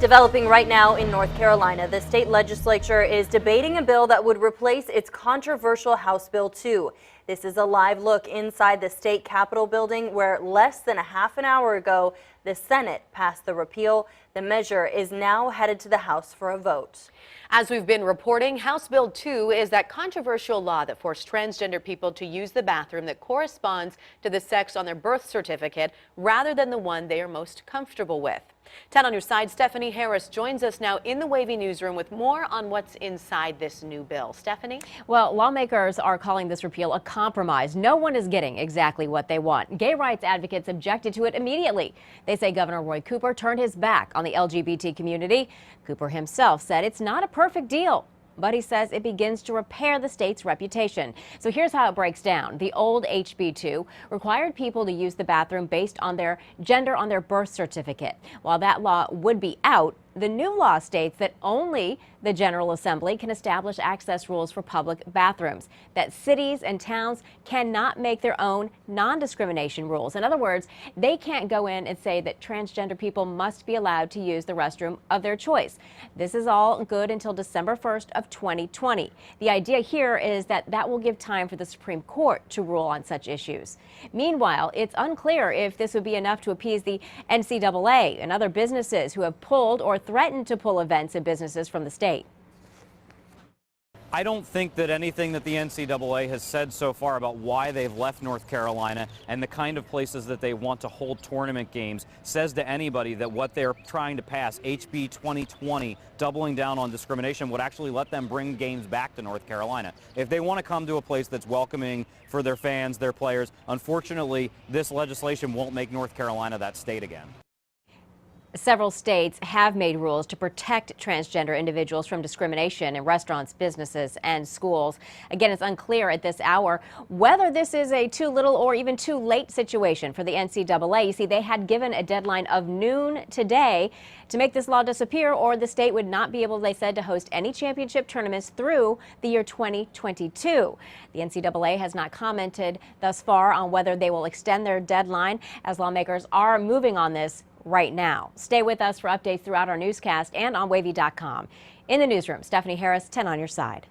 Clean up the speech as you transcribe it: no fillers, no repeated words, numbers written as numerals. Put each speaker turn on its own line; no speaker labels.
Developing right now in North Carolina, the state legislature is debating a bill that would replace its controversial House Bill 2. This is a live look inside the state Capitol building where less than a half an hour ago, the Senate passed the repeal. The measure is now headed to the House for a vote.
As we've been reporting, House Bill 2 is that controversial law that forced transgender people to use the bathroom that corresponds to the sex on their birth certificate rather than the one they are most comfortable with. 10 on your side, Stephanie Harris joins us now in the WAVY Newsroom with more on what's inside this new bill. Stephanie?
Well, lawmakers are calling this repeal a compromise. No one is getting exactly what they want. Gay rights advocates objected to it immediately. They say Governor Roy Cooper turned his back on the LGBT community. Cooper himself said it's not a perfect deal, but he says it begins to repair the state's reputation. So here's how it breaks down. The old HB2 required people to use the bathroom based on their gender on their birth certificate. While that law would be out, the new law states that only the General Assembly can establish access rules for public bathrooms, that cities and towns cannot make their own non-discrimination rules. In other words, they can't go in and say that transgender people must be allowed to use the restroom of their choice. This is all good until December 1st of 2020. The idea here is that that will give time for the Supreme Court to rule on such issues. Meanwhile, it's unclear if this would be enough to appease the NCAA and other businesses who have pulled or threatened to pull events and businesses from the state.
I don't think that anything that the NCAA has said so far about why they've left North Carolina and the kind of places that they want to hold tournament games says to anybody that what they're trying to pass, HB 2020, doubling down on discrimination, would actually let them bring games back to North Carolina. If they want to come to a place that's welcoming for their fans, their players, unfortunately, this legislation won't make North Carolina that state again.
Several states have made rules to protect transgender individuals from discrimination in restaurants, businesses, and schools. Again, it's unclear at this hour whether this is a too little or even too late situation for the NCAA. You see, they had given a deadline of noon today to make this law disappear, or the state would not be able, they said, to host any championship tournaments through the year 2022. The NCAA has not commented thus far on whether they will extend their deadline, as lawmakers are moving on this right now. Stay with us for updates throughout our newscast and on WAVY.com. In the newsroom, Stephanie Harris, 10 on your side.